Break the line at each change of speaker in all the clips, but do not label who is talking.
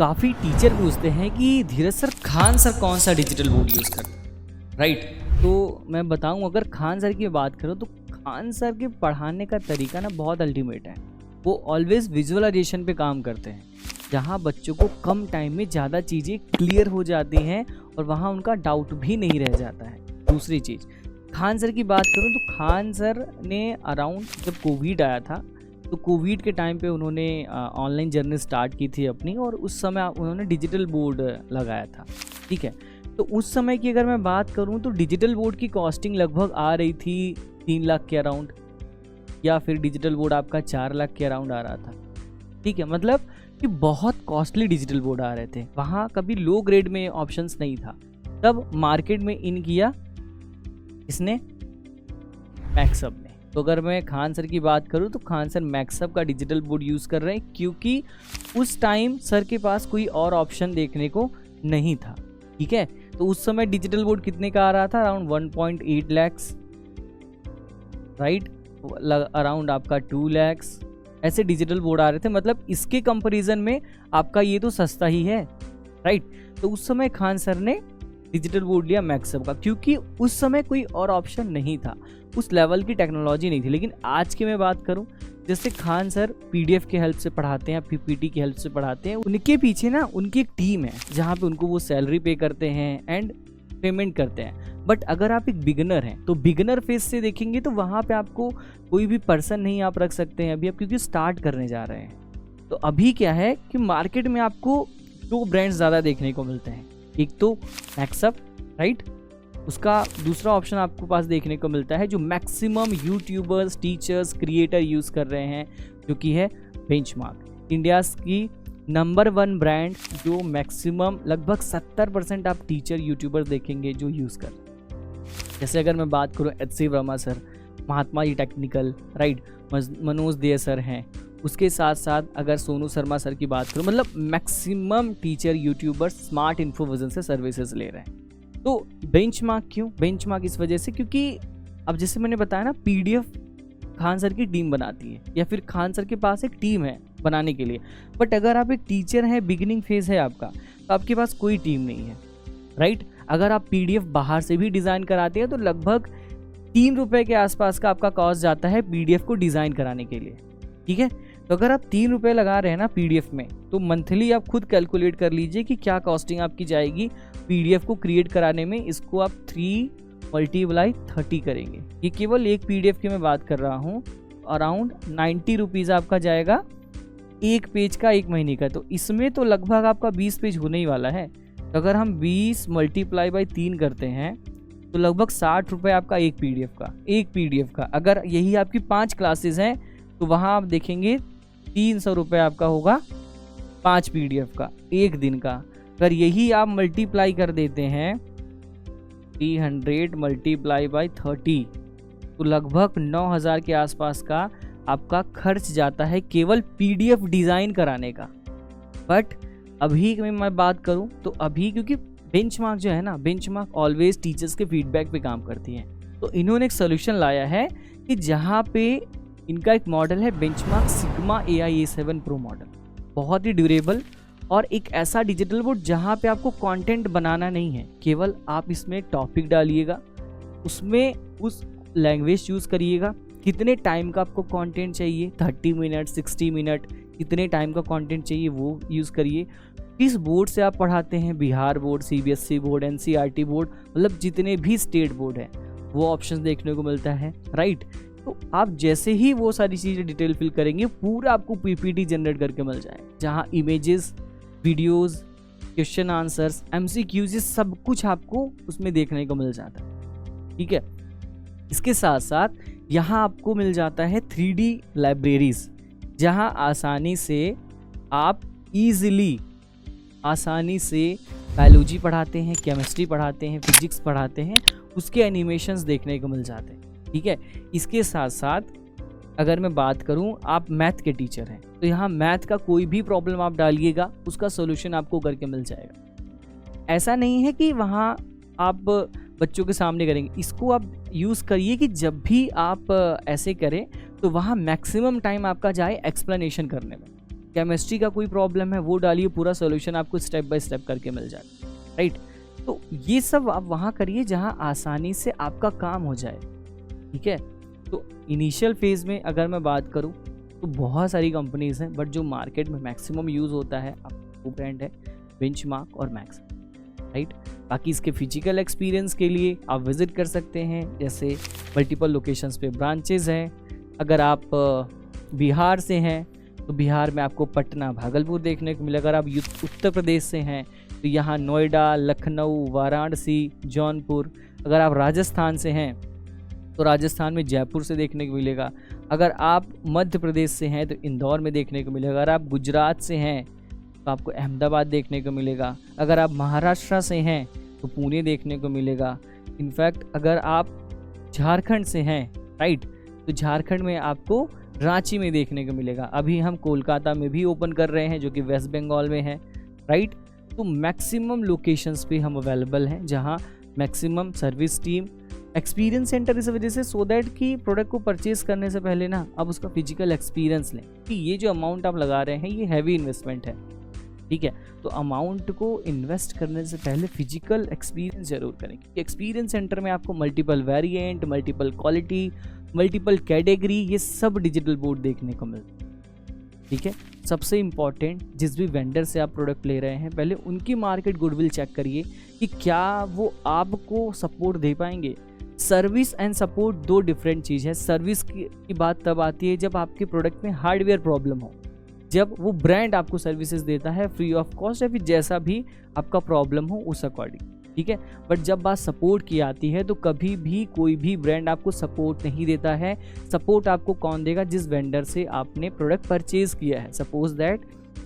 काफ़ी टीचर पूछते हैं कि धीरज सर, खान सर कौन सा डिजिटल बोर्ड यूज़ करते हैं, राइट। तो मैं बताऊं, अगर खान सर की बात करूं तो खान सर के पढ़ाने का तरीका ना बहुत अल्टीमेट है। वो ऑलवेज विजुअलाइजेशन पे काम करते हैं, जहां बच्चों को कम टाइम में ज़्यादा चीज़ें क्लियर हो जाती हैं और वहां उनका डाउट भी नहीं रह जाता है। दूसरी चीज़, खान सर की बात करूं तो खान सर ने अराउंड जब कोविड आया था तो कोविड के टाइम पे उन्होंने ऑनलाइन जर्नी स्टार्ट की थी अपनी, और उस समय उन्होंने डिजिटल बोर्ड लगाया था। ठीक है, तो उस समय की अगर मैं बात करूं तो डिजिटल बोर्ड की कॉस्टिंग लगभग आ रही थी 3 लाख के अराउंड, या फिर डिजिटल बोर्ड आपका 4 लाख के अराउंड आ रहा था। ठीक है, मतलब कि बहुत कॉस्टली डिजिटल बोर्ड आ रहे थे। वहाँ कभी लो ग्रेड में ऑप्शंस नहीं था। तब मार्केट में इन किया इसने मैक्सअप ने। तो अगर मैं खान सर की बात करूं तो खान सर मैक्सअप का डिजिटल बोर्ड यूज़ कर रहे हैं, क्योंकि उस टाइम सर के पास कोई और ऑप्शन देखने को नहीं था। ठीक है, तो उस समय डिजिटल बोर्ड कितने का आ रहा था? अराउंड 1.8 लैक्स, राइट, अराउंड आपका 2 लैक्स, ऐसे डिजिटल बोर्ड आ रहे थे। मतलब इसके कंपैरिजन में आपका ये तो सस्ता ही है, राइट। तो उस समय खान सर ने डिजिटल बोर्ड लिया मैक्सअप का, क्योंकि उस समय कोई और ऑप्शन नहीं था, उस लेवल की टेक्नोलॉजी नहीं थी। लेकिन आज की मैं बात करूं, जैसे खान सर पीडीएफ के हेल्प से पढ़ाते हैं, पीपीटी की हेल्प से पढ़ाते हैं। उनके पीछे ना उनकी एक टीम है जहां पे उनको वो सैलरी पे करते हैं एंड पेमेंट करते हैं। बट अगर आप एक बिगिनर हैं तो बिगिनर फेज से देखेंगे तो वहां पे आपको कोई भी पर्सन नहीं आप रख सकते हैं अभी आप, क्योंकि स्टार्ट करने जा रहे हैं। तो अभी क्या है कि मार्केट में आपको 2 ब्रांड्स ज़्यादा देखने को मिलते हैं। एक तो मैक्सअप, राइट, उसका दूसरा ऑप्शन आपको पास देखने को मिलता है जो maximum YouTubers, teachers, creator use कर रहे हैं, जो कि है बेंचमार्क, इंडियाज़ की नंबर 1 ब्रांड, जो मैक्सिमम लगभग 70% आप टीचर यूट्यूबर देखेंगे जो यूज़ कर रहे हैं। जैसे अगर मैं बात करूँ HC Verma sir, Mahatma ji technical, right, Manoj दे सर हैं। उसके साथ साथ अगर सोनू शर्मा सर की बात करूँ, मतलब maximum teacher YouTubers smart Infovision से सर्विसेज ले रहे हैं। तो बेंचमार्क क्यों? बेंचमार्क इस वजह से क्योंकि अब जैसे मैंने बताया ना, पीडीएफ खान सर की टीम बनाती है, या फिर खान सर के पास एक टीम है बनाने के लिए। बट अगर आप एक टीचर हैं, बिगिनिंग फेज है आपका, तो आपके पास कोई टीम नहीं है, राइट। अगर आप पीडीएफ बाहर से भी डिज़ाइन कराते हैं तो लगभग 3 रुपये के आसपास का आपका कॉस्ट जाता है पीडीएफ को डिज़ाइन कराने के लिए। ठीक है, तो अगर आप 3 रुपये लगा रहे हैं ना पीडीएफ में, तो मंथली आप खुद कैलकुलेट कर लीजिए कि क्या कॉस्टिंग आपकी जाएगी पीडीएफ को क्रिएट कराने में। इसको आप 3 × 30 करेंगे। ये केवल एक पीडीएफ की मैं बात कर रहा हूँ। अराउंड 90 रुपीज़ आपका जाएगा एक पेज का, 1 महीने का। तो इसमें तो लगभग आपका 20 पेज होने ही वाला है। तो अगर हम 20 × 3 करते हैं तो लगभग 60 रुपये आपका एक पीडीएफ का। अगर यही आपकी 5 क्लासेस हैं तो वहाँ आप देखेंगे 300 रुपये आपका होगा 5 पीडीएफ का एक दिन का। अगर यही आप मल्टीप्लाई कर देते हैं 300 × 30, तो लगभग 9000 के आसपास का आपका खर्च जाता है केवल पीडीएफ डिज़ाइन कराने का। बट अभी मैं बात करूं तो अभी क्योंकि बेंचमार्क जो है ना, बेंचमार्क ऑलवेज टीचर्स के फीडबैक पे काम करती है, तो इन्होंने एक सोल्यूशन लाया है कि जहां पे इनका एक मॉडल है benchmark sigma AI A7 pro model. बहुत ही ड्यूरेबल और एक ऐसा डिजिटल बोर्ड जहां पे आपको कंटेंट बनाना नहीं है, केवल आप इसमें एक टॉपिक डालिएगा, उसमें उस लैंग्वेज चूज़ करिएगा, कितने टाइम का आपको कंटेंट चाहिए, 30 मिनट, 60 मिनट, कितने टाइम का कंटेंट चाहिए वो यूज़ करिए। किस बोर्ड से आप पढ़ाते हैं, Bihar board, CBSE board, NCERT board, मतलब जितने भी स्टेट बोर्ड हैं वो ऑप्शन देखने को मिलता है, राइट। तो आप जैसे ही वो सारी चीज़ें डिटेल फिल करेंगे, पूरा आपको PPT जनरेट करके मिल जाए, जहाँ images, videos, question answers, MCQs, सब कुछ आपको उसमें देखने को मिल जाता है। ठीक है, इसके साथ साथ यहाँ आपको मिल जाता है 3D लाइब्रेरीज, जहाँ आसानी से आप आसानी से बायोलॉजी पढ़ाते हैं, केमिस्ट्री पढ़ाते हैं, फिजिक्स पढ़ाते हैं, उसके एनिमेशंस देखने को मिल जाते हैं। ठीक है, इसके साथ साथ अगर मैं बात करूं, आप मैथ के टीचर हैं तो यहाँ मैथ का कोई भी प्रॉब्लम आप डालिएगा, उसका सोल्यूशन आपको करके मिल जाएगा। ऐसा नहीं है कि वहाँ आप बच्चों के सामने करेंगे, इसको आप यूज़ करिए कि जब भी आप ऐसे करें तो वहाँ मैक्सिमम टाइम आपका जाए एक्सप्लेनेशन करने में। केमिस्ट्री का कोई प्रॉब्लम है वो डालिए, पूरा सोल्यूशन आपको स्टेप बाय स्टेप करके मिल जाएगा, राइट। तो ये सब आप वहाँ करिए जहाँ आसानी से आपका काम हो जाए, ठीक है। तो इनिशियल फेज़ में अगर मैं बात करूँ तो बहुत सारी कंपनीज़ हैं, बट जो मार्केट में मैक्सिमम यूज़ होता है वो ब्रांड है बेंचमार्क और मैक्स, राइट। बाकी इसके फिजिकल एक्सपीरियंस के लिए आप विज़िट कर सकते हैं, जैसे मल्टीपल लोकेशंस पे ब्रांचेज हैं। अगर आप बिहार से हैं तो बिहार में आपको पटना, भागलपुर देखने को मिलेगा। अगर आप उत्तर प्रदेश से हैं तो यहाँ नोएडा, लखनऊ, वाराणसी, जौनपुर। अगर आप राजस्थान से हैं तो राजस्थान में जयपुर से देखने को मिलेगा। अगर आप मध्य प्रदेश से हैं तो इंदौर में देखने को मिलेगा। अगर आप गुजरात से हैं तो आपको अहमदाबाद देखने को मिलेगा। अगर आप महाराष्ट्र से हैं तो पुणे देखने को मिलेगा। इनफैक्ट अगर आप झारखंड से हैं, राइट, तो झारखंड में आपको रांची में देखने को मिलेगा। अभी हम कोलकाता में भी ओपन कर रहे हैं जो कि वेस्ट बंगाल में है, राइट। तो मैक्सिमम लोकेशंस पे हम अवेलेबल हैं जहां maximum service team, experience centre, इस वजह से सो दैट कि प्रोडक्ट को परचेज करने से पहले ना आप उसका फिजिकल एक्सपीरियंस लें कि ये जो अमाउंट आप लगा रहे हैं ये हैवी इन्वेस्टमेंट है, ठीक है। तो अमाउंट को इन्वेस्ट करने से पहले फिजिकल एक्सपीरियंस जरूर करें, क्योंकि एक्सपीरियंस सेंटर में आपको multiple variant, multiple quality, multiple category, ये सब डिजिटल बोर्ड देखने को मिलता है, ठीक है। सबसे इम्पॉर्टेंट, जिस भी वेंडर से आप प्रोडक्ट ले रहे हैं पहले उनकी मार्केट गुडविल चेक करिए कि क्या वो आपको सपोर्ट दे पाएंगे। सर्विस एंड सपोर्ट दो डिफरेंट चीज़ है। सर्विस की बात तब आती है जब आपके प्रोडक्ट में हार्डवेयर प्रॉब्लम हो, जब वो ब्रांड आपको सर्विसेज देता है फ्री ऑफ कॉस्ट या फिर जैसा भी आपका प्रॉब्लम हो उस अकॉर्डिंग, ठीक है। बट जब बात सपोर्ट की आती है तो कभी भी कोई भी ब्रांड आपको सपोर्ट नहीं देता है। सपोर्ट आपको कौन देगा? जिस वेंडर से आपने प्रोडक्ट परचेज किया है। सपोज दैट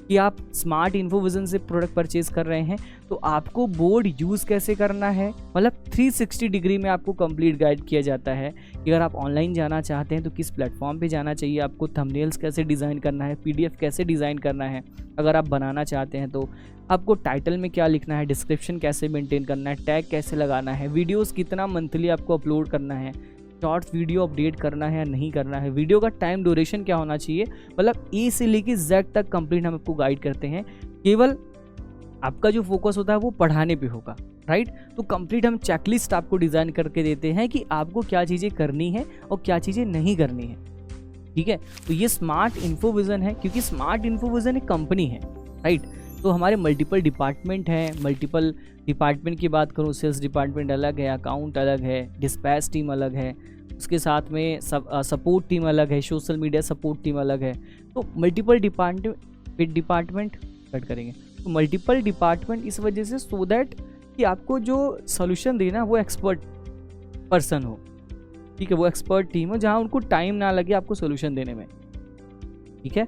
कि आप स्मार्ट इन्फोविजन से प्रोडक्ट परचेज कर रहे हैं तो आपको बोर्ड यूज़ कैसे करना है, मतलब 360 डिग्री में आपको कंप्लीट गाइड किया जाता है कि अगर आप ऑनलाइन जाना चाहते हैं तो किस प्लेटफॉर्म पे जाना चाहिए, आपको थंबनेल्स कैसे डिज़ाइन करना है, PDF कैसे डिज़ाइन करना है, अगर आप बनाना चाहते हैं तो आपको टाइटल में क्या लिखना है, डिस्क्रिप्शन कैसे मेंटेन करना है, टैग कैसे लगाना है, वीडियोस कितना मंथली आपको अपलोड करना है, शॉर्ट्स वीडियो अपडेट करना है या नहीं करना है, वीडियो का टाइम ड्यूरेशन क्या होना चाहिए, मतलब ए से लेके जेड तक कंप्लीट हम आपको गाइड करते हैं। केवल आपका जो फोकस होता है वो पढ़ाने पे होगा, राइट। तो कंप्लीट हम चेकलिस्ट आपको डिज़ाइन करके देते हैं कि आपको क्या चीज़ें करनी है और क्या चीज़ें नहीं करनी है, ठीक है। तो ये स्मार्ट इन्फोविजन है, क्योंकि स्मार्ट इन्फोविजन एक कंपनी है, राइट। तो हमारे मल्टीपल डिपार्टमेंट हैं। मल्टीपल डिपार्टमेंट की बात करूँ, सेल्स डिपार्टमेंट अलग है, अकाउंट अलग है, डिस्पैच टीम अलग है, उसके साथ में सपोर्ट टीम अलग है, सोशल मीडिया सपोर्ट टीम अलग है। तो मल्टीपल डिपार्टमेंट कट करेंगे, तो मल्टीपल डिपार्टमेंट इस वजह से सो दैट कि आपको जो सोल्यूशन देना वो एक्सपर्ट पर्सन हो, ठीक है, वो एक्सपर्ट टीम हो जहाँ उनको टाइम ना लगे आपको सोल्यूशन देने में, ठीक है।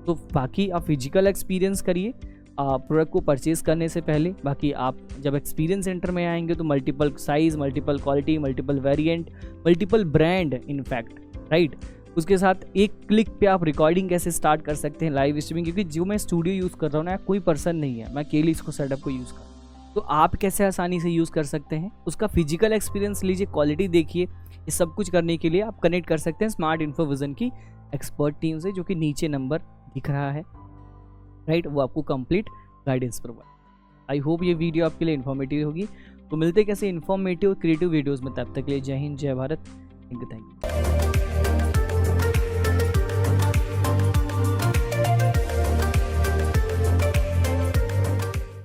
तो बाकी आप फिजिकल एक्सपीरियंस करिए प्रोडक्ट को परचेज करने से पहले। बाकी आप जब एक्सपीरियंस सेंटर में आएंगे तो multiple size, multiple quality, multiple variant, multiple brand in fact, right. उसके साथ एक क्लिक पे आप रिकॉर्डिंग कैसे स्टार्ट कर सकते हैं, लाइव स्ट्रीमिंग, क्योंकि जो मैं स्टूडियो यूज़ कर रहा हूँ ना, कोई पर्सन नहीं है, मैं अकेले इसको सेटअप को यूज़ कर रहा हूँ। तो आप कैसे आसानी से यूज़ कर सकते हैं, उसका फिजिकल एक्सपीरियंस लीजिए, क्वालिटी देखिए। ये सब कुछ करने के लिए आप कनेक्ट कर सकते हैं स्मार्ट इन्फोविजन की एक्सपर्ट टीम से, जो कि नीचे नंबर दिख रहा है, राइट। वो आपको complete guidance provide. I hope ये वीडियो आपके लिए इन्फॉर्मेटिव होगी। तो मिलते कैसे इन्फॉर्मेटिव क्रिएटिव वीडियोस में, तब तक के लिए जय हिंद, जय भारत, थैंक यू।